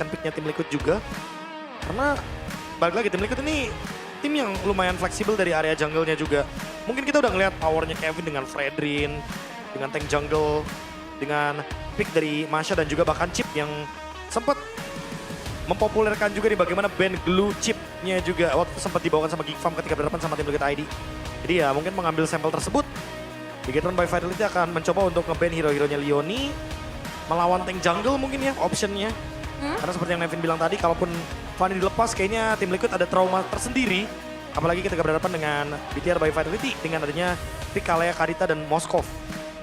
second picknya tim Liquid juga. Karena balik lagi tim Liquid ini tim yang lumayan fleksibel dari area jungle-nya juga. Mungkin kita udah ngeliat powernya Kevin dengan Fredrin, dengan tank jungle, dengan pick dari Masha dan juga bahkan Chip yang sempat mempopulerkan juga nih bagaimana ban glue chipnya juga waktu itu sempat dibawakan sama Geek Farm ketika berhadapan sama tim Liquid ID. Jadi ya mungkin mengambil sampel tersebut, Bigetron by Vitality akan mencoba untuk nge-ban hero-heronya Leoni, melawan tank jungle mungkin ya optionnya. Karena seperti yang Nevin bilang tadi, kalaupun Fanny dilepas kayaknya tim Liquid ada trauma tersendiri. Apalagi ketika berhadapan dengan BTR by Vitality dengan adanya pick Kalea, Kadita, dan Moskov.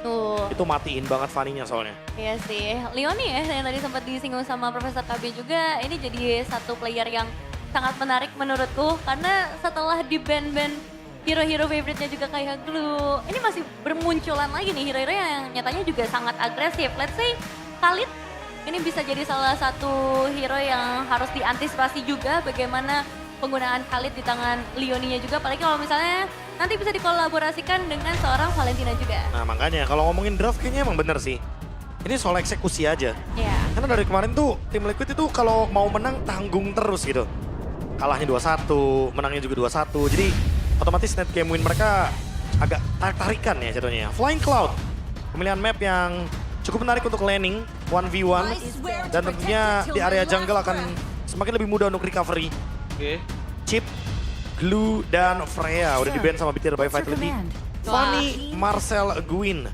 Tuh. Itu matiin banget Fanny-nya soalnya. Iya sih, Leoni ya yang tadi sempat disinggung sama Profesor KB juga, ini jadi satu player yang sangat menarik menurutku. Karena setelah di-ban-ban hero-hero favorite-nya juga kayak Glue, ini masih bermunculan lagi nih hero-hero yang nyatanya juga sangat agresif. Let's say Khalid, ini bisa jadi salah satu hero yang harus diantisipasi juga bagaimana penggunaan Khalid di tangan Leoninya juga. Apalagi kalau misalnya nanti bisa dikolaborasikan dengan seorang Valentina juga. Nah makanya kalau ngomongin draft kayaknya emang bener sih. Ini soal eksekusi aja. Iya. Karena dari kemarin tuh tim Liquid itu kalau mau menang tanggung terus gitu. Kalahnya 2-1, menangnya juga 2-1. Jadi otomatis net game win mereka agak tarik-tarikan ya jatuhnya. Flying Cloud, pemilihan map yang cukup menarik untuk laning 1v1. Dan tentunya di area jungle akan semakin lebih mudah untuk recovery. Oke. Chip, Glue, dan Freya udah di-ban sama BTR by Vitality. Fanny, Marcel, Gwyn.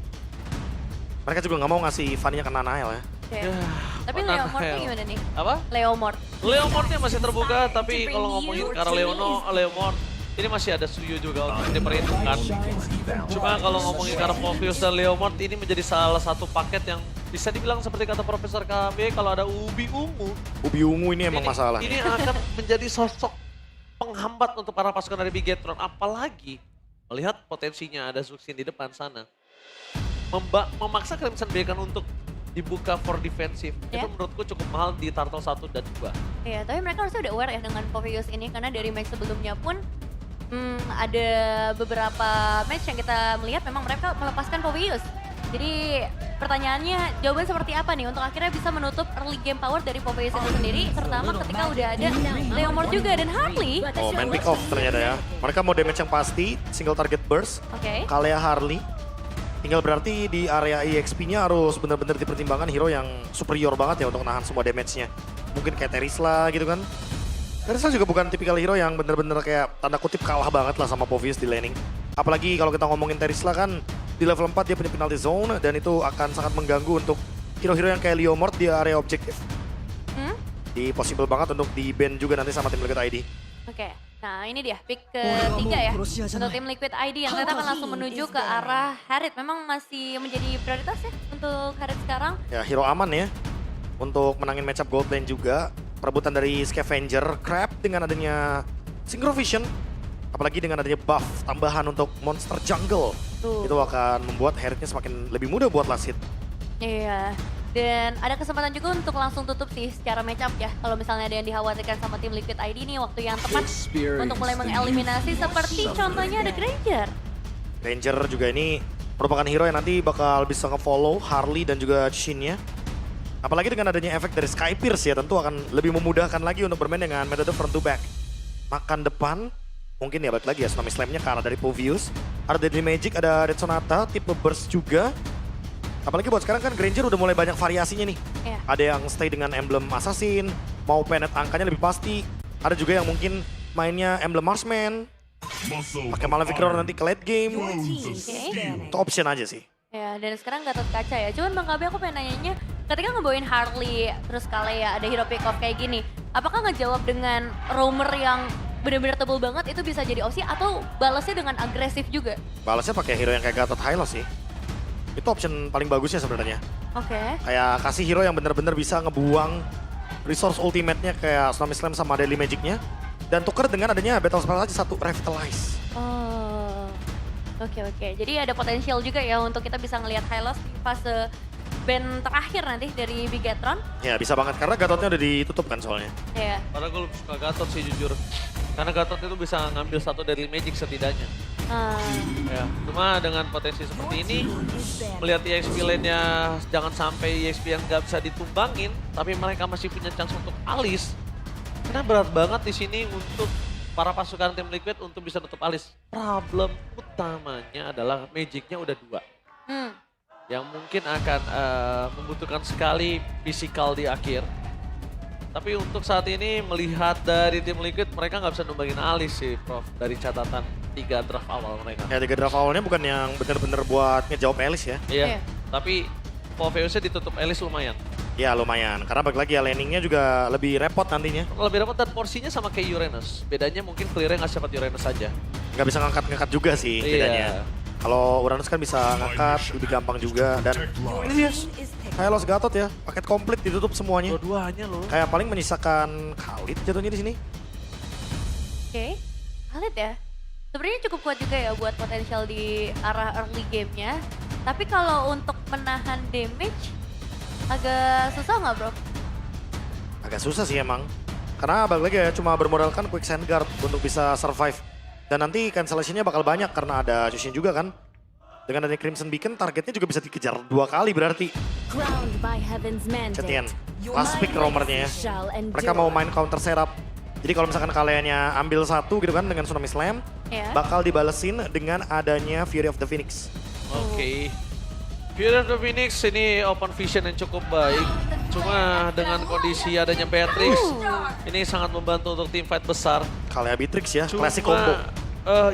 Mereka juga nggak mau ngasih Fanny-nya ke Nanael ya. Oke. Ya, Tapi Pak Leo Mort Nanael. gimana nih? Apa? Leo Mort. Leo Mortnya masih terbuka, tapi kalau ngomongin ke arah Leo Mort, ini masih ada Suyu juga untuk diperhitungkan. Cuma kalau ngomongin ke arah Mobius dan Leo Mort, ini menjadi salah satu paket yang bisa dibilang seperti kata Profesor KB, kalau ada ubi ungu. Ubi ungu ini emang masalah. Ini akan menjadi sosok penghambat untuk para pasukan dari Bigetron. Apalagi melihat potensinya ada Zuxin di depan sana. Memaksa Crimson Bacon untuk dibuka for defensive. Ya. Itu menurutku cukup mahal di Turtle 1 dan 2. Iya, tapi mereka harusnya udah aware ya dengan Povius ini. Karena dari match sebelumnya pun ada beberapa match yang kita melihat memang mereka melepaskan Povius. Jadi pertanyaannya jawaban seperti apa nih untuk akhirnya bisa menutup early game power dari Povius itu sendiri. Terutama ketika udah ada Leo Mort juga dan Harley. Oh, main pick off ternyata ya. Mereka mau damage yang pasti, single target burst. Oke. Kalea Harley. Tinggal berarti di area EXP-nya harus benar-benar dipertimbangkan hero yang superior banget ya untuk nahan semua damage-nya. Mungkin kayak Terisla gitu kan. Terisla juga bukan tipikal hero yang benar-benar kayak tanda kutip kalah banget lah sama Povius di laning. Apalagi kalau kita ngomongin Terisla kan di level 4 dia punya penalty zone dan itu akan sangat mengganggu untuk hero-hero yang kayak Leo Mort di area objektif. Di possible banget untuk di-ban juga nanti sama tim Liquid ID. Oke, nah ini dia pick ketiga ya untuk tim Liquid ID yang ternyata akan langsung menuju ke arah Harith. Memang masih menjadi prioritas ya untuk Harith sekarang. Ya hero aman ya untuk menangin matchup gold lane juga. Perebutan dari Scavenger, Crab dengan adanya Synchrovision. Apalagi dengan adanya buff tambahan untuk monster jungle. Itu akan membuat Harith-nya semakin lebih mudah buat last hit. Iya, dan ada kesempatan juga untuk langsung tutup sih secara matchup ya. Kalau misalnya ada yang dikhawatirkan sama tim Liquid ID nih waktu yang tepat untuk mulai mengeliminasi seperti contohnya ada Granger. Ranger juga ini merupakan hero yang nanti bakal bisa nge-follow Harley dan juga Shin-nya. Apalagi dengan adanya efek dari Sky Pierce ya tentu akan lebih memudahkan lagi untuk bermain dengan metode front to back. Makan depan, mungkin ya balik lagi ya Tsunami Slam-nya ke arah dari Povius. Ada Deadly Magic, ada Red Sonata, tipe burst juga. Apalagi buat sekarang kan Granger udah mulai banyak variasinya nih. Iya. Ada yang stay dengan emblem Assassin, mau penet angkanya lebih pasti. Ada juga yang mungkin mainnya emblem Marksman, pakai Malefic Roar nanti ke late game. Itu option aja sih. Ya, dan sekarang Gatot Kaca ya. Cuman Bang KB aku pengen nanyanya, ketika ngebawain Harley, terus Kalea ada hero pick off kayak gini, apakah ngejawab dengan roamer yang benar-benar tebel banget itu bisa jadi opsi atau balasnya dengan agresif juga? Balasnya pakai hero yang kayak Gatot Hylos sih. Itu option paling bagusnya sebenarnya. Oke. Kayak kasih hero yang benar-benar bisa ngebuang resource ultimate-nya kayak Tsunami Slam sama Deadly Magic-nya. Dan tuker dengan adanya Battle Spell aja satu, Revitalize. Oh, oke. Jadi ada potensial juga ya untuk kita bisa ngelihat Hylos di fase band terakhir nanti dari Bigetron. Ya bisa banget karena Gatotnya udah ditutup kan soalnya. Ya. Padahal gue lebih suka Gatot sih jujur. Karena Gatot itu bisa ngambil satu Deadly Magic setidaknya. Ya, cuma dengan potensi seperti ini, melihat EXP lane-nya jangan sampai EXP yang nggak bisa ditumbangin, tapi mereka masih punya chance untuk alis. Karena berat banget di sini untuk para pasukan tim Liquid untuk bisa nutup alis. Problem utamanya adalah Magic-nya udah 2. Yang mungkin akan membutuhkan sekali physical di akhir. Tapi untuk saat ini melihat dari tim Liquid, mereka nggak bisa numbangin alis sih, Prof. Dari catatan 3 draft awal mereka. Ya 3 draft awalnya bukan yang bener-bener buat ngejawab Elis ya. Iya, tapi Poveusnya ditutup Elis lumayan. Ya lumayan, karena balik lagi ya landingnya juga lebih repot nantinya. Lebih repot dan porsinya sama kayak Uranus. Bedanya mungkin clear-nya nggak cepat Uranus saja. Nggak bisa ngangkat-ngangkat juga sih bedanya. Kalau Uranus kan bisa ngangkat, lebih gampang juga. Dan ini dia, kayak Los Gatot ya, paket komplit ditutup semuanya. Dua-duanya loh. Kayak paling menyisakan Khalid jatuhnya di sini. Oke, Khalid ya. Sebenarnya cukup kuat juga ya buat potensial di arah early game-nya. Tapi kalau untuk menahan damage, agak susah nggak bro? Agak susah sih emang. Karena balik lagi ya, cuma bermodalkan quick sand guard untuk bisa survive. Dan nanti cancellation-nya bakal banyak karena ada Jushin juga kan. Dengan adanya Crimson Beacon, targetnya juga bisa dikejar 2 kali berarti. Cetian, last pick roamernya ya. Mereka mau main counter setup. Jadi kalau misalkan kaliannya ambil 1 gitu kan dengan Tsunami Slam, bakal dibalesin dengan adanya Fury of the Phoenix. Oke. Fury of the Phoenix ini open vision yang cukup baik. Cuma dengan kondisi adanya Beatrix, ini sangat membantu untuk tim fight besar. Kalia Beatrix ya, Cuma classic combo.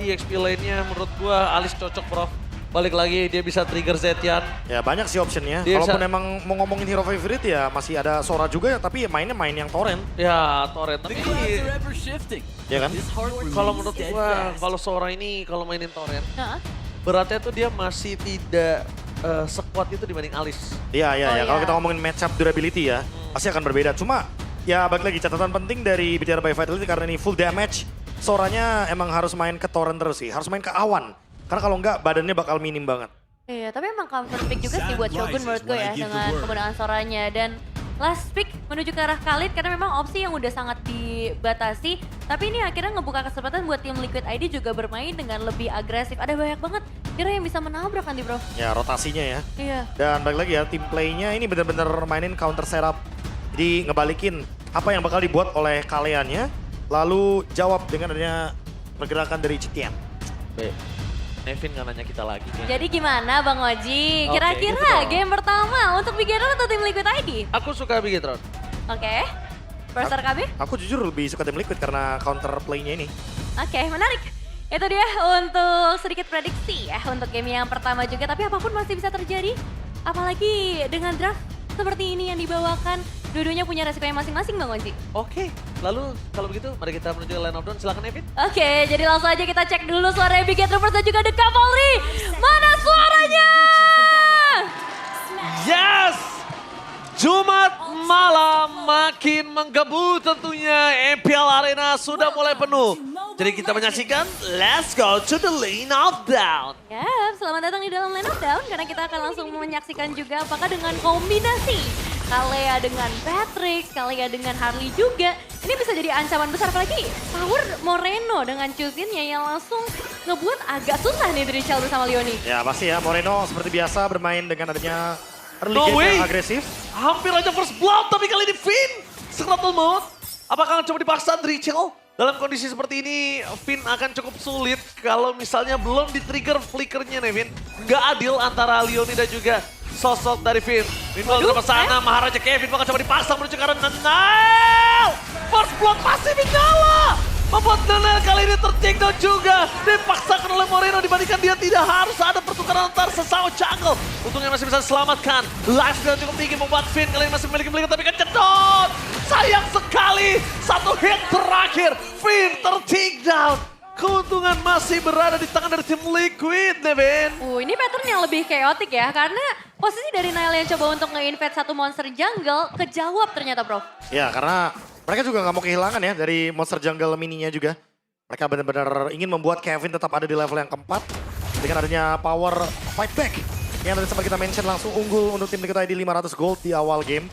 EXP lainnya menurut gua Alis cocok, Prof. Balik lagi dia bisa trigger Zetian. Ya banyak sih optionnya. Dia Kalaupun bisa- emang mau ngomongin hero favorite ya masih ada Sora juga ya, tapi ya mainnya main yang torrent. Ya, Torrent. Tapi Ya kan? kalau menurut gua, kalau Sora ini kalau mainin Torrent, Nah, beratnya tuh dia masih tidak sekuat itu dibanding Alis. Iya, iya, Oh, ya. Kalau iya. kita ngomongin matchup durability ya, pasti akan berbeda. Cuma ya balik lagi catatan penting dari bicara by Vitality karena ini full damage. Soranya emang harus main ke torrent terus sih, harus main ke awan. Karena kalau enggak badannya bakal minim banget. iya, tapi emang counter pick juga sih buat Shogun menurut gue ya dengan penggunaan Soranya. Dan last pick menuju ke arah Khalid karena memang opsi yang udah sangat dibatasi. Tapi ini akhirnya ngebuka kesempatan buat tim Liquid ID juga bermain dengan lebih agresif. Ada banyak banget hero yang bisa menabrak nanti bro. Ya rotasinya ya. Iya. Dan balik lagi ya, tim play-nya ini bener-bener mainin counter setup. Jadi ngebalikin apa yang bakal dibuat oleh kaliannya, lalu jawab dengan adanya pergerakan dari Cetian. Nevin nggak nanya kita lagi. kayaknya. Jadi gimana Bang Oji? Oke, Kira-kira gitu dong. game pertama untuk Bigetron atau tim Liquid ID? Aku suka Bigetron. Oke. First KB? Aku jujur lebih suka tim Liquid karena counter play-nya ini. Oke, menarik. Itu dia untuk sedikit prediksi ya untuk game yang pertama juga. Tapi apapun masih bisa terjadi. Apalagi dengan draft seperti ini yang dibawakan. Dua-duanya punya resiko yang masing-masing Bang Oji. Oke, lalu kalau begitu mari kita menuju ke line of down. Silakan Nevin. Oke, jadi langsung aja kita cek dulu suara Bigetron dan juga The Cavalry. Mana suaranya? Yes! Jumat malam makin menggebu tentunya. MPL Arena sudah mulai penuh. Jadi kita menyaksikan, let's go to the line of down. Ya, selamat datang di dalam Line of Down karena kita akan langsung menyaksikan juga apakah dengan kombinasi Kalea dengan Beatrix, Kalea dengan Harley juga. Ini bisa jadi ancaman besar apalagi power Moreno dengan Chuzinnya yang langsung ngebuat agak susah nih dari Chell bersama Leoni. Ya pasti ya, Moreno seperti biasa bermain dengan adanya early No game way. yang agresif. Hampir aja first blood, tapi kali ini Finn Scrattle mode. Apakah akan coba dipaksa Rachel? Dalam kondisi seperti ini, Finn akan cukup sulit kalau misalnya belum di-trigger flickernya nih, Finn. Nggak adil antara Leoni dan juga sosok dari Finn. Meanwhile ke sana, Maharaja Kevin bakal coba dipaksa menuju ke arah Nanal. First blood masih menyala. Membuat Nanal kali ini ter-takedown juga. Dipaksakan oleh Moreno dibandingkan dia tidak harus ada pertukaran antar sesama jungle. Untungnya masih bisa diselamatkan. Life skill cukup tinggi membuat Finn kali ini masih memiliki belikan tapi kecedot. Sayang sekali, satu hit terakhir. Finn ter-takedown. Keuntungan masih berada di tangan dari tim Liquid, Nevin. Ini pattern yang lebih chaotic ya karena posisi dari Nile yang coba untuk nge-invade satu monster jungle kejawab ternyata bro. Ya karena mereka juga nggak mau kehilangan ya dari monster jungle mininya juga. Mereka benar-benar ingin membuat Kevin tetap ada di level yang keempat. Dengan adanya power fight back. Yang tadi sempat kita mention langsung unggul untuk tim kita di 500 gold di awal game.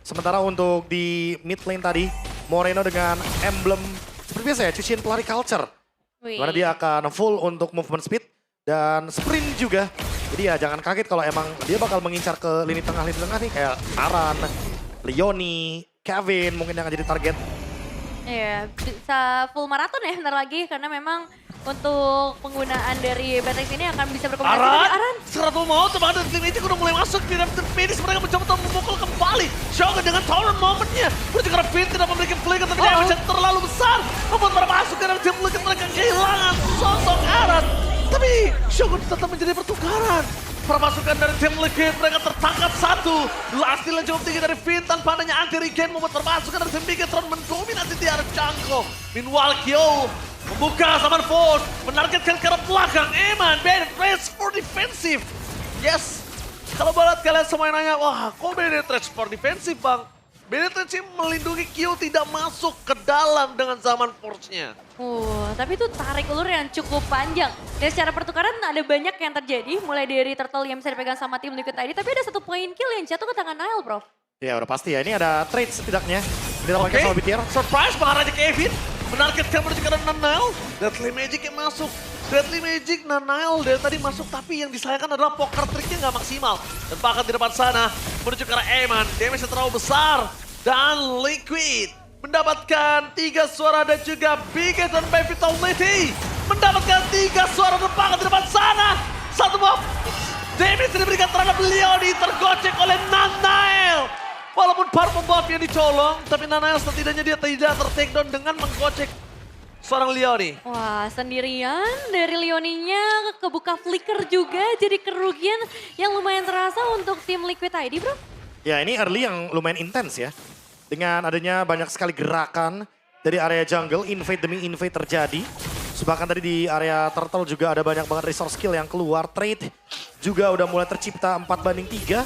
Sementara untuk di mid lane tadi, Moreno dengan emblem seperti biasa ya, Chushin pelari culture. Wih. Dimana dia akan full untuk movement speed dan sprint juga. Jadi ya jangan kaget kalau emang dia bakal mengincar ke lini tengah nih kayak Aran, Leoni, Kevin mungkin yang akan jadi target. Iya, bisa full maraton ya bentar lagi karena memang untuk penggunaan dari Beatrix ini akan bisa berkomunikasi dengan Aran. Aran, seratu mau teman dan tim ini udah mulai masuk di dalam finish. Mereka mencoba untuk memukul kembali Shogun dengan Torrent momennya. Menuju ke Finn tidak memiliki flicker tapi damage yang terlalu besar. Membuat mereka masuk ke dalam tim Liquid, mereka kehilangan sosok Aran. Tapi Shogun tetap menjadi pertukaran. Permasukan dari tim Liquid, mereka tertangkap satu. Last steal yang cukup tinggi dari Finn tanpa adanya anti-regen membuat permasukan dari tim Bigetron mendominasi di arah Jungle. Meanwhile, Kyo membuka Saman Force, menargetkan ke arah belakang. Eman, Bennett Race for defensive. Yes, kalau buat kalian semua yang nanya, wah kok Bennett Race for defensive bang? Bennett Race melindungi Kyo tidak masuk ke dalam dengan Saman Force-nya. Tapi itu tarik ulur yang cukup panjang. Dan secara pertukaran ada banyak yang terjadi, mulai dari Turtle yang bisa dipegang sama tim Liquid ID, tapi ada satu poin kill yang jatuh ke tangan Nile, bro. Ya udah pasti ya, ini ada trade setidaknya. Didapatkan sama BTR. Surprise Maharaja Kevin menargetkan menuju ke arah Nanail. Deadly Magic yang masuk. Deadly Magic Nanail dari tadi masuk, tapi yang disayangkan adalah poker triknya nggak maksimal. Dan bahkan di depan sana menuju ke arah Eman. Damage yang terlalu besar. Dan Liquid mendapatkan 3 suara dan juga Bigetron by Vitality mendapatkan 3 suara dan bahkan di depan sana. Satu mob. Damage yang diberikan terhadap Leoni tergocek oleh Nanail. Walaupun part buff-nya dicolong, tapi Nanail setidaknya dia tidak ter-takedown dengan menggocek seorang Leoni. Wah, sendirian dari Leoninya kebuka flicker juga, jadi kerugian yang lumayan terasa untuk tim Liquid ID, bro. Ya ini early yang lumayan intens ya. Dengan adanya banyak sekali gerakan dari area jungle, invade demi invade terjadi. Bahkan tadi di area turtle juga ada banyak banget resource skill yang keluar. Trade juga udah mulai tercipta 4-3.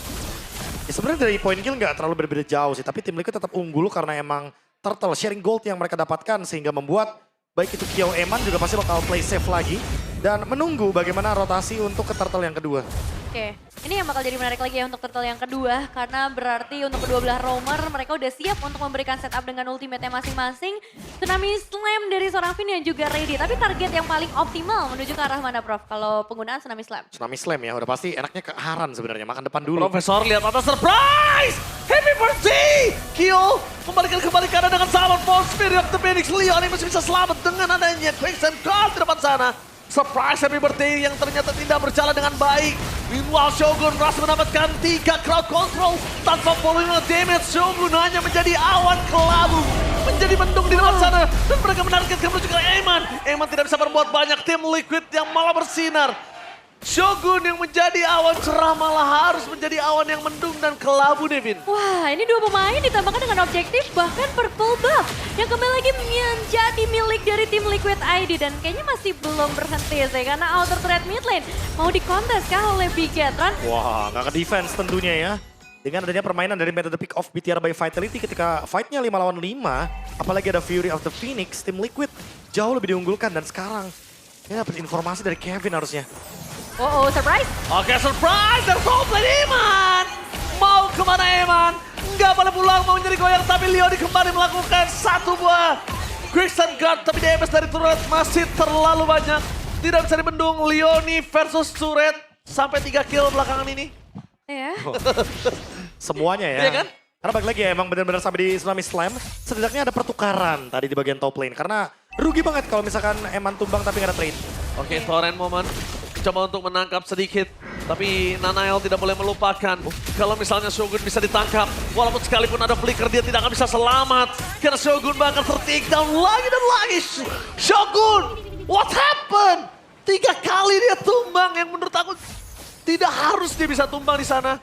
Ya sebenarnya dari point kill nggak terlalu berbeda jauh sih. Tapi tim Liquid tetap unggul karena emang turtle sharing gold yang mereka dapatkan. Sehingga membuat baik itu Kyo Eman juga pasti bakal play safe lagi. Dan menunggu bagaimana rotasi untuk ke turtle yang kedua. Oke, ini yang bakal jadi menarik lagi ya untuk turtle yang kedua. Karena berarti untuk kedua belah roamer mereka udah siap untuk memberikan setup dengan ultimate-nya masing-masing. Tsunami Slam dari seorang Finn yang juga ready. Tapi target yang paling optimal menuju ke arah mana, Prof? Kalau penggunaan Tsunami Slam? Tsunami Slam ya, udah pasti enaknya ke Aran sebenarnya. Makan depan dulu. Profesor lihat apa surprise! Happy birthday! Kyo kembalikan kembali karena dengan Saman Force Spirit of the Phoenix. Leon masih bisa selamat dengan adanya Quicksand Guard di depan sana. Surprise happy birthday yang ternyata tidak berjalan dengan baik. Meanwhile Shogun berhasil mendapatkan 3 crowd control tanpa volume damage. Shogun hanya menjadi awan kelabu, menjadi mendung di depan sana. Dan mereka menargetkan menuju ke Eman. Eman tidak bisa berbuat banyak, tim Liquid yang malah bersinar. Shogun yang menjadi awan cerah malah harus menjadi awan yang mendung dan kelabu, Devin. Wah, ini dua pemain ditambahkan dengan objektif bahkan purple buff yang kembali lagi menjadi milik dari tim Liquid ID dan kayaknya masih belum berhenti sih karena outer threat mid lane mau dikontes kah oleh Bigetron. Wah, nggak ke defense tentunya ya. Dengan adanya permainan dari meta the pick off BTR by Vitality ketika fightnya 5 lawan 5, apalagi ada Fury of the Phoenix, tim Liquid jauh lebih diunggulkan dan sekarang ya dapat informasi dari Kevin harusnya. Oh, surprise! Oke, surprise! Dan komplain Eman! Mau kemana Eman? Nggak boleh pulang, mau jadi goyang. Tapi Leoni kembali melakukan satu buah Quicksand Guard. Tapi damage dari turret masih terlalu banyak. Tidak bisa dibendung. Leoni versus turret. Sampai 3 kill belakangan ini. Ya. Semuanya ya. Iya kan? Karena balik lagi ya, emang benar-benar sampai di Tsunami Slam, setidaknya ada pertukaran tadi di bagian top lane. Karena rugi banget kalau misalkan Eman tumbang tapi nggak ada trade. Oke, Torrent moment. Coba untuk menangkap sedikit. Tapi Nanail tidak boleh melupakan. Kalau misalnya Shogun bisa ditangkap. Walaupun sekalipun ada flicker dia tidak akan bisa selamat. Karena Shogun bakal ter-takedown lagi dan lagi. Shogun! What happened? 3 kali dia tumbang yang menurut aku tidak harus dia bisa tumbang di sana.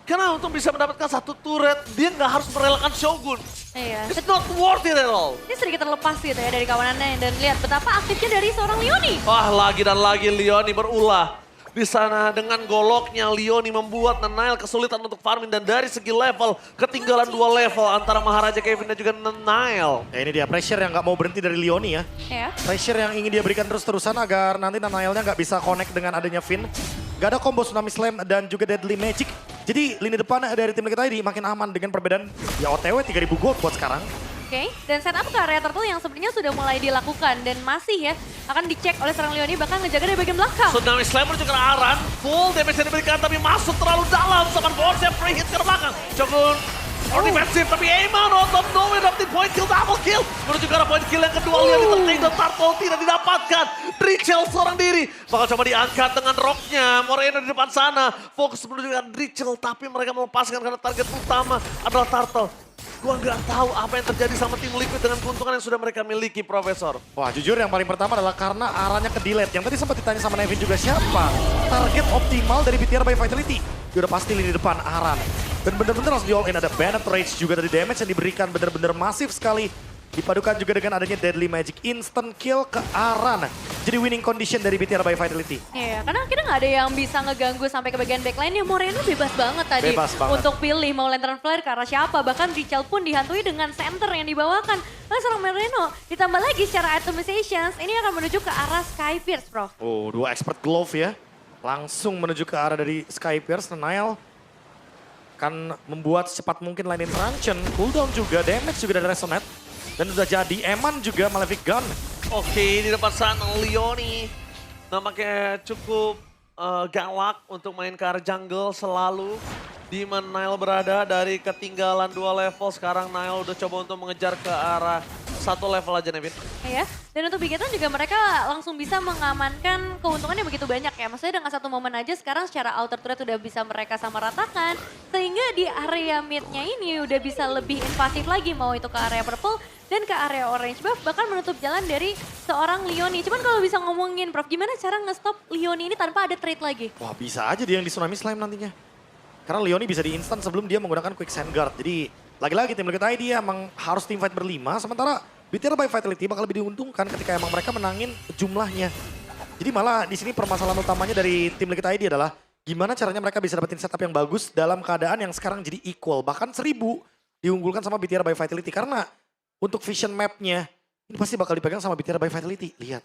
Karena untuk bisa mendapatkan satu turret, dia nggak harus merelakan Shogun. Iya. It's not worth it at all. Ini sedikit terlepas gitu ya dari kawanannya dan lihat betapa aktifnya dari seorang Leoni. Wah, lagi dan lagi Leoni berulah. Di sana dengan goloknya Leoni membuat Nanail kesulitan untuk farming dan dari segi level ketinggalan 2 level antara Maharaja Kevin dan juga Nanail. Ya ini dia pressure yang nggak mau berhenti dari Leoni ya. Ya. Pressure yang ingin dia berikan terus-terusan agar nanti Nanailnya nggak bisa connect dengan adanya Finn. Gak ada combo Tsunami Slam dan juga Deadly Magic. Jadi lini depan dari tim Liquid ID makin aman dengan perbedaan ya OTW 3000 gold buat sekarang. Oke, dan setup ke area turtle yang sebenarnya sudah mulai dilakukan dan masih ya akan dicek oleh seorang Leoni bahkan ngejaga dari bagian belakang. Tsunami Slammer juga Aran, full damage yang diberikan tapi masuk terlalu dalam. Saman Force free hit ke belakang. Shogun defensif tapi Eman out of nowhere dapetin point kill, double kill. Menuju ke arah point kill yang kedua, Leon diterting dan Turtle tidak didapatkan. Drichel seorang diri, bakal coba diangkat dengan rocknya. Moreno di depan sana, fokus menuju ke Drichel tapi mereka melepaskan karena target utama adalah Turtle. Gua nggak tahu apa yang terjadi sama tim Liquid dengan keuntungan yang sudah mereka miliki, Profesor. Wah jujur yang paling pertama adalah karena arahnya ke delete. Yang tadi sempat ditanya sama Nevin juga siapa target optimal dari BTR by Vitality. Dia udah pasti lini depan Aran. Dan bener-bener langsung di all in, ada Bennett Rage juga dari damage yang diberikan bener-bener masif sekali. Dipadukan juga dengan adanya Deadly Magic, instant kill ke Aran. Jadi winning condition dari BTR by Vitality. Iya, karena akhirnya nggak ada yang bisa ngeganggu sampai ke bagian backline. Ya Moreno bebas banget tadi Bebas banget. untuk pilih mau lantern flare ke arah siapa. Bahkan Richel pun dihantui dengan center yang dibawakan oleh seorang Moreno. Ditambah lagi secara atomizations, ini akan menuju ke arah Skyfierce, Prof. Oh, dua expert glove ya. Langsung menuju ke arah dari Skyfierce. Nile akan membuat secepat mungkin line interaction. Cooldown juga, damage juga dari Resonate. Dan sudah jadi, Eman juga Malefic Gun. Oke, di depan sana Leoni nampaknya cukup galak untuk main ke arah jungle selalu. Di mana Nile berada dari ketinggalan 2 level, sekarang Nile udah coba untuk mengejar ke arah 1 level aja, Nevin. Ya, dan untuk Bigetan juga mereka langsung bisa mengamankan keuntungannya begitu banyak ya. Maksudnya dengan satu momen aja sekarang secara outer turret udah bisa mereka sama ratakan. Sehingga di area mid-nya ini udah bisa lebih invasif lagi, mau itu ke area purple dan ke area orange buff, bahkan menutup jalan dari seorang Leoni. Cuman kalau bisa ngomongin Prof, gimana cara nge-stop Leoni ini tanpa ada trade lagi? Wah bisa aja dia yang di Tsunami Slime nantinya. Karena Leoni bisa di instant sebelum dia menggunakan Quick Sand Guard. Jadi lagi-lagi tim Liquid ID emang harus team fight berlima. Sementara BTR by Vitality bakal lebih diuntungkan ketika emang mereka menangin jumlahnya. Jadi malah di sini permasalahan utamanya dari tim Liquid ID adalah gimana caranya mereka bisa dapetin setup yang bagus dalam keadaan yang sekarang jadi equal. Bahkan 1000 diunggulkan sama BTR by Vitality. Karena untuk vision map-nya ini pasti bakal dipegang sama BTR by Vitality. Lihat.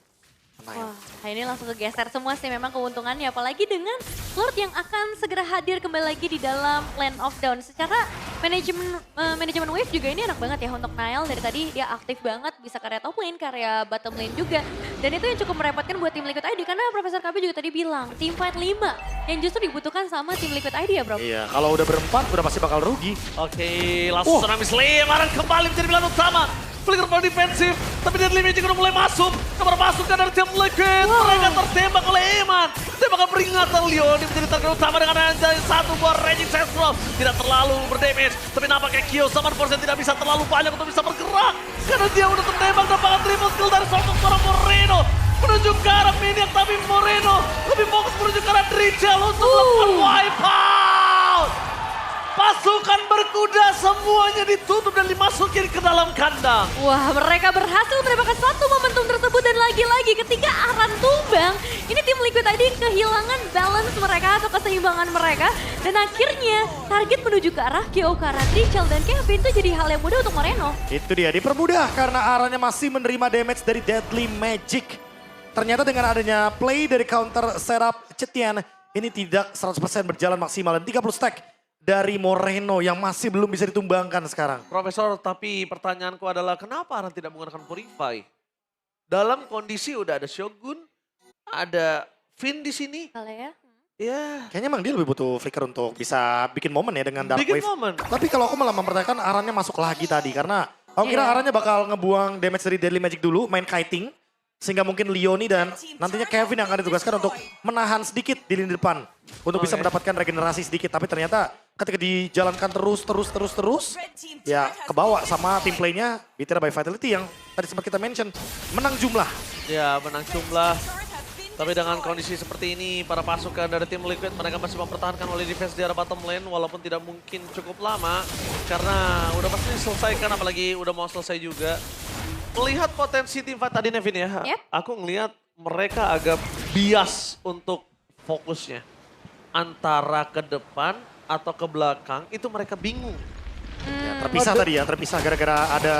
Wah, nah ini langsung kegeser semua sih memang keuntungannya. Apalagi dengan Lord yang akan segera hadir kembali lagi di dalam Land of Dawn. Secara manajemen wave juga ini enak banget ya untuk Nile. Dari tadi dia aktif banget, bisa ke area top lane, ke area bottom lane juga. Dan itu yang cukup merepotkan buat tim Liquid ID. Karena Profesor KB juga tadi bilang, team fight 5 yang justru dibutuhkan sama tim Liquid ID ya bro. Iya, kalau udah berempat udah pasti bakal rugi. Oke, langsung Tsunami Slammer kembali menjadi pilihan utama. Flicker ball defensif, tapi Deadly Magic udah mulai masuk. Nomor masukkan dari tim Liquid, mereka tertembak oleh Eman. Tembakan peringatan Leoni menjadi target utama dengan anjay satu buah Raging Sensor. Tidak terlalu berdamage, tapi nampaknya Kyo sama Force tidak bisa terlalu banyak untuk bisa bergerak. Karena dia udah tertembak dan bakal triple kill dari seorang Moreno. Menuju ke arah Minion, tapi Moreno lebih fokus menuju ke arah Drichel untuk melakukan wipeout. Pasukan berkuda semuanya ditutup dan dimasukin ke dalam kandang. Wah, mereka berhasil mendapatkan satu momentum tersebut dan lagi-lagi ketika Aran tumbang, ini tim Liquid ID kehilangan balance mereka atau keseimbangan mereka dan akhirnya target menuju ke arah Kyo, ke arah Drichel dan Kevin itu jadi hal yang mudah untuk Moreno. Itu dia, dipermudah karena Arannya masih menerima damage dari Deadly Magic. Ternyata dengan adanya play dari counter setup Cetian, ini tidak 100% berjalan maksimal dan 30 stack dari Moreno yang masih belum bisa ditumbangkan sekarang. Profesor, tapi pertanyaanku adalah kenapa Aran tidak menggunakan Purify? Dalam kondisi udah ada Shogun, ada Finn di sini. Kalau ya. Ya. Kayaknya emang dia lebih butuh flicker untuk bisa bikin momen ya dengan Dark Bikin Wave. momen. Tapi kalau aku malah mempertanyakan Arannya masuk lagi tadi karena aku kira Iya. Arannya bakal ngebuang damage dari Deadly Magic dulu, main kiting. Sehingga mungkin Leoni dan nantinya Kevin yang akan ditugaskan untuk menahan sedikit di lini depan. Untuk bisa mendapatkan regenerasi sedikit. Tapi ternyata ketika dijalankan terus, ya kebawa sama tim playnya BTR by Vitality yang tadi sempat kita mention. Menang jumlah. Ya, menang jumlah. Tapi dengan kondisi seperti ini, para pasukan dari tim Liquid mereka masih mempertahankan oleh defense di arah bottom lane. Walaupun tidak mungkin cukup lama. Karena udah pasti diselesaikan, apalagi udah mau selesai juga. Melihat potensi tim fight tadi Nevin ya, Yep. aku ngelihat mereka agak bias untuk fokusnya. Antara ke depan atau ke belakang, itu mereka bingung. Ya, terpisah tadi ya, terpisah gara-gara ada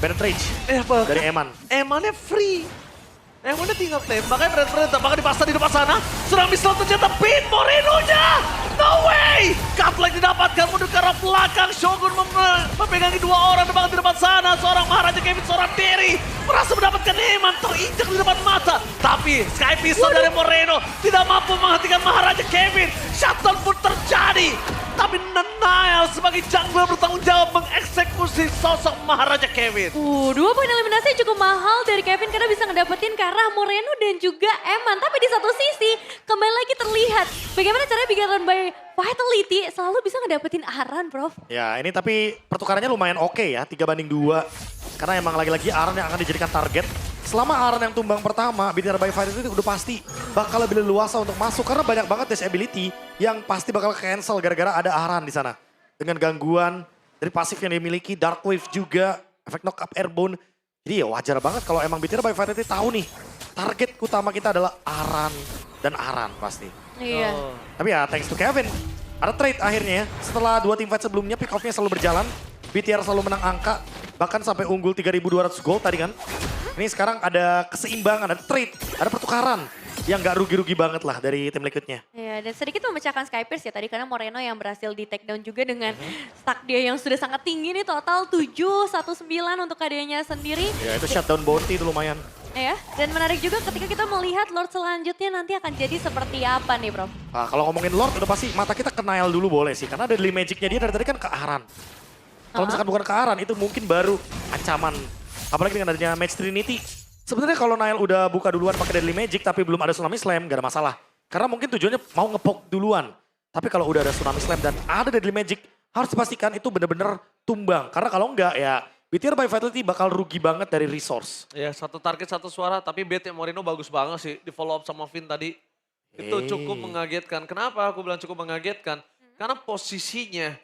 Bennett Rage Apa? dari Eman. Emannya free. Emonnya tinggal tembak kan Red tampaknya dipasang di depan sana. Tsunami Storm ternyata pin Moreno-nya. No way! Cutlike didapatkan mundur ke arah belakang. Shogun memegangi dua orang di depan sana. Seorang Maharaja Kevin, seorang Terry. Merasa mendapatkan Eman terinjak di depan mata. Tapi Sky Pistol dari Moreno tidak mampu menghentikan Maharaja Kevin. Shutdown pun terjadi. Tapi Nile sebagai jungler bertanggung jawab mengeksekusi sosok Maharaja Kevin. 2 poin eliminasi cukup mahal dari Kevin karena bisa ngedapetin ke arah Moreno dan juga Eman. Tapi di satu sisi kembali lagi terlihat bagaimana caranya Bigatron by Vitality selalu bisa ngedapetin Aran, Prof. Ya ini tapi pertukarannya lumayan oke ya, 3-2. Karena emang lagi-lagi Aran yang akan dijadikan target. Selama Aran yang tumbang pertama, BTR by Vitality itu udah pasti bakal lebih leluasa untuk masuk. Karena banyak banget disability yang pasti bakal cancel gara-gara ada Aran di sana. Dengan gangguan dari pasif yang dimiliki, Dark Wave juga, efek knock up airborne. Jadi ya wajar banget kalau emang BTR by Vitality tahu nih, target utama kita adalah Aran dan Aran pasti. Iya. Tapi ya thanks to Kevin, ada trade akhirnya ya. Setelah 2 team fight sebelumnya, pick off-nya selalu berjalan. BTR selalu menang angka, bahkan sampai unggul 3.200 gold tadi kan. Ini sekarang ada keseimbangan, ada trade, ada pertukaran yang gak rugi-rugi banget lah dari tim Liquidnya. Iya, dan sedikit memecahkan Skypierce ya tadi karena Moreno yang berhasil di take down juga dengan stack dia yang sudah sangat tinggi nih, total 7-1-9 untuk KD-nya sendiri. Ya itu shutdown bounty itu lumayan. Ya, dan menarik juga ketika kita melihat Lord selanjutnya nanti akan jadi seperti apa nih, Prof? Nah, kalau ngomongin Lord udah pasti mata kita ke Nile dulu boleh sih. Karena Deadly Magic-nya dia dari tadi kan ke Aran. Kalau misalkan bukan ke Aran itu mungkin baru ancaman. Apalagi dengan adanya Match Trinity. Sebenarnya kalau Nile udah buka duluan pakai Deadly Magic tapi belum ada Tsunami Slam gak ada masalah. Karena mungkin tujuannya mau ngepoke duluan. Tapi kalau udah ada Tsunami Slam dan ada Deadly Magic harus dipastikan itu bener-bener tumbang. Karena kalau enggak ya BTR by Vitality bakal rugi banget dari resource. Ya satu target satu suara tapi bait Moreno bagus banget sih di follow up sama Vin tadi. Itu cukup mengagetkan. Kenapa aku bilang cukup mengagetkan? Karena posisinya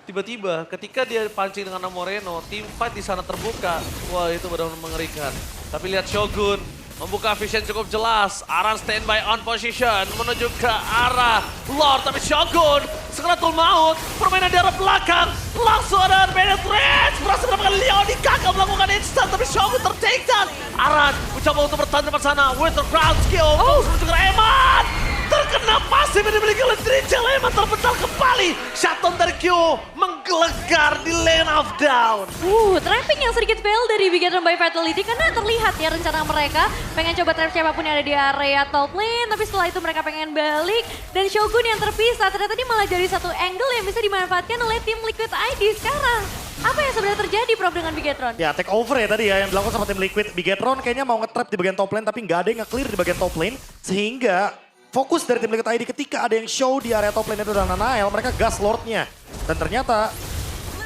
tiba-tiba ketika dia pancing dengan Moreno, team fight di sana terbuka. Wah itu benar-benar mengerikan. Tapi lihat Shogun membuka vision cukup jelas. Aran standby on position menuju ke arah Lord. Tapi Shogun sekeratul maut. Permainan di arah belakang. Langsung ada penetrate. Berhasil mendapatkan Leoni. Gagal melakukan instant. Tapi Shogun ter-take down. Aran mencoba untuk bertahan depan sana. Winter Crown skill. Menuju ke Eman. Terkena pasif yang dimiliki oleh Trinjal. Eman terpental kembali. Shutdown dari Q menggelegar di lane of down. Trapping yang sedikit fail dari Bigatron by Vitality karena terlihat ya rencana mereka pengen coba trap siapapun yang ada di area top lane, tapi setelah itu mereka pengen balik dan Shogun yang terpisah ternyata dia malah jadi satu angle yang bisa dimanfaatkan oleh tim Liquid ID sekarang. Apa yang sebenarnya terjadi, Prof, dengan Bigatron? Ya take over ya tadi ya yang dilakukan sama tim Liquid. Bigatron kayaknya mau nge-trap di bagian top lane tapi nggak ada yang nge-clear di bagian top lane. Sehingga fokus dari tim Liquid ID ketika ada yang show di area top lane itu adalah Nile, mereka gas Lordnya. Dan ternyata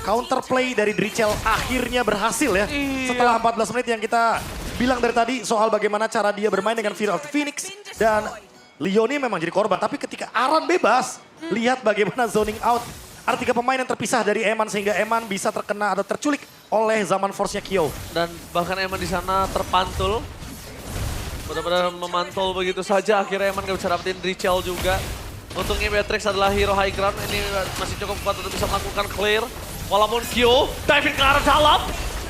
counterplay dari Drichel akhirnya berhasil ya. Setelah 14 menit yang kita bilang dari tadi soal bagaimana cara dia bermain dengan Fear of the Phoenix. Dan Leoni memang jadi korban. Tapi ketika Aran bebas, lihat bagaimana zoning out. Ada 3 pemain yang terpisah dari Eman sehingga Eman bisa terkena atau terculik oleh zaman force-nya Kyo. Dan bahkan Eman di sana terpantul. Benar-benar memantul begitu saja. Akhirnya Eman gak bisa dapetin Drichel juga. Untungnya Beatrix adalah hero high ground. Ini masih cukup kuat untuk bisa melakukan clear. Walaupun Kyo diving ke arah dalam.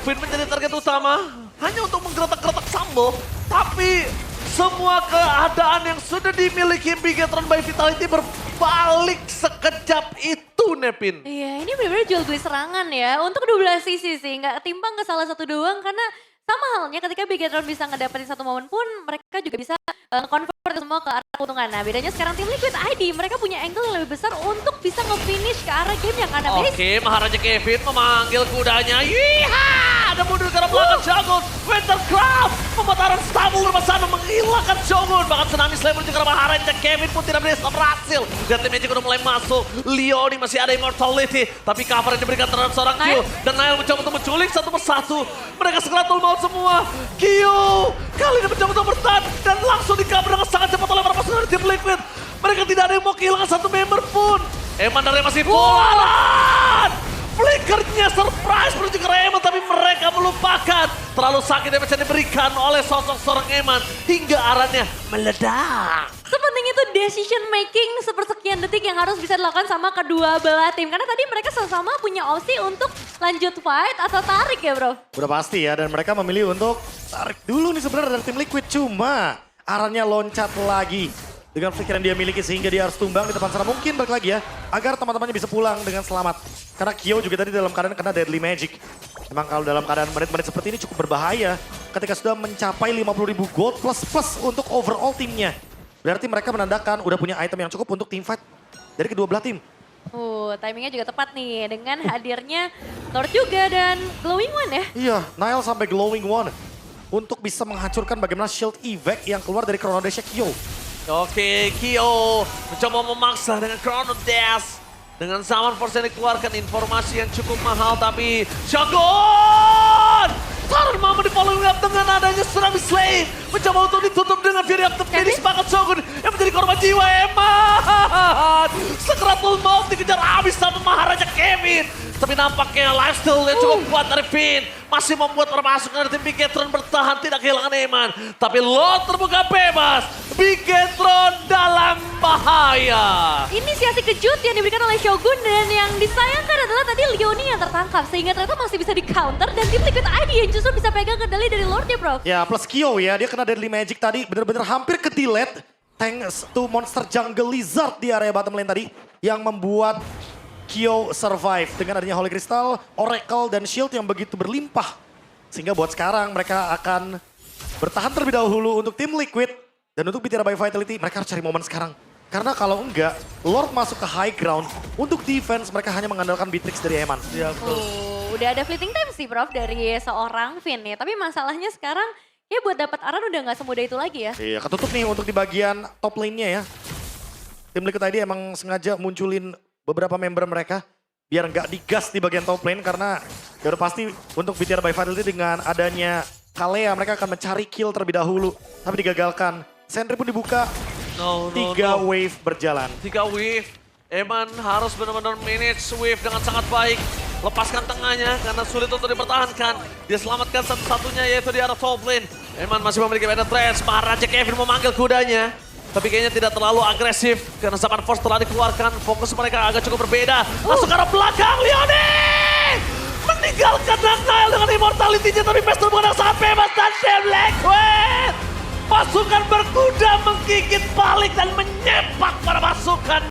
Finn menjadi target utama. Hanya untuk menggeretak-geretak Sambo. Tapi semua keadaan yang sudah dimiliki Bigatron by Vitality berbalik sekejap itu, Nepin. Iya, ini benar-benar jual beli serangan ya. Untuk 12 sisi sih, nggak timpang ke salah satu doang karena sama halnya ketika Bigatron bisa ngedapetin satu momen pun mereka juga bisa convert semua ke arah keuntungan. Nah bedanya sekarang tim Liquid ID mereka punya angle yang lebih besar untuk bisa nge-finish ke arah game yang ada base. Oke, Maharaja Kevin memanggil kudanya. Yiha! Ada mundur ke arah belakang Shogun. Wintercraft membuat Aran stumble rumah sana menghilangkan Shogun. Bahkan Tsunami Slam menuju ke arah Maharaja Kevin pun tidak bisa berhasil. Dan tim Magic udah mulai masuk. Leoni masih ada immortality. Tapi cover yang diberikan terhadap seorang Q. Dan Nile mencoba untuk menculik satu persatu. Mereka sekeratul maut semua. Q kali ini mencoba untuk bertahan. Dan langsung di-cover dengan sangat cepat oleh para pasukan tim Liquid. Mereka tidak ada yang mau kehilangan satu member pun. Eman dari masih polaran. Flickernya surprise menuju ke Eman tapi mereka melupakan. Terlalu sakit yang bisa diberikan oleh sosok seorang Eman hingga arannya meledak. Sepenting itu decision making sepersekian detik yang harus bisa dilakukan sama kedua belah tim. Karena tadi mereka sama-sama punya opsi untuk lanjut fight atau tarik ya bro? Udah pasti ya, dan mereka memilih untuk tarik dulu nih sebenarnya dari tim Liquid. Cuma arahnya loncat lagi dengan pikiran dia miliki sehingga dia harus tumbang di depan sana. Mungkin balik lagi ya, agar teman-temannya bisa pulang dengan selamat. Karena Kyo juga tadi dalam keadaan kena Deadly Magic. Memang kalau dalam keadaan menit-menit seperti ini cukup berbahaya ketika sudah mencapai 50.000 gold plus untuk overall timnya. Berarti mereka menandakan udah punya item yang cukup untuk team fight dari kedua belah tim. Timingnya juga tepat nih dengan hadirnya Lord juga dan Glowing One ya. Iya, Nile sampai Glowing One untuk bisa menghancurkan bagaimana shield evac yang keluar dari Chrono Dash Kyo. Oke, Kyo mencoba memaksa dengan Chrono Dash. Dengan Zaman Force yang dikeluarkan informasi yang cukup mahal tapi Shogun! Taran Mama di following up dengan adanya Tsunami Slay. Mencoba untuk ditutup dengan Fury of the Phoenix. Bahkan Shogun yang menjadi korban jiwa Eman. Sekeratul maut dikejar habis sama Maharaja Kevin. Tapi nampaknya lifesteal yang cukup kuat dari Finn. Masih membuat permasukan dari tim Bigetron bertahan tidak kehilangan Eman. Tapi Lord terbuka bebas. Bigetron dalam bahaya. Inisiasi kejut yang diberikan oleh Shogun dan yang disayangkan adalah tadi Leonie yang tertangkap. Sehingga ternyata masih bisa di counter dan tim Liquid ID yang justru bisa pegang kendali dari Lordnya bro. Ya plus Kyo ya, dia kena Deadly Magic tadi bener-bener hampir ke delete. Thanks to monster jungle lizard di area bottom lane tadi. Yang membuat Kyo survive dengan adanya Holy Crystal, Oracle, dan Shield yang begitu berlimpah. Sehingga buat sekarang mereka akan bertahan terlebih dahulu untuk tim Liquid. Dan untuk BTR by Vitality mereka harus cari momen sekarang. Karena kalau enggak, Lord masuk ke high ground. Untuk defense mereka hanya mengandalkan Beatrix dari Eman. Ya betul. Udah ada fleeting time sih Prof dari seorang Finn ya. Tapi masalahnya sekarang ya buat dapat Aran udah nggak semudah itu lagi ya. Iya, ketutup nih untuk di bagian top lane-nya ya. Tim Liquid ID emang sengaja munculin beberapa member mereka biar nggak digas di bagian top lane karena ya udah pasti untuk BTR by Vitality dengan adanya Kalea mereka akan mencari kill terlebih dahulu tapi digagalkan. Sentry pun dibuka, tiga wave berjalan. 3 wave. Eman harus benar-benar manage wave dengan sangat baik. Lepaskan tengahnya karena sulit untuk dipertahankan. Dia selamatkan satu-satunya yaitu di arah top lane. Eman masih memiliki penetrance. Maharaja Kevin memanggil kudanya. Tapi kayaknya tidak terlalu agresif karena Zaman Force telah dikeluarkan. Fokus mereka agak cukup berbeda. Masuk ke arah belakang, Leonie! Meninggalkan Nile dengan immortality-nya tapi Master dengan sangat bebas dan Team Liquid! Pasukan berkuda menggigit balik dan menyepak para pasukan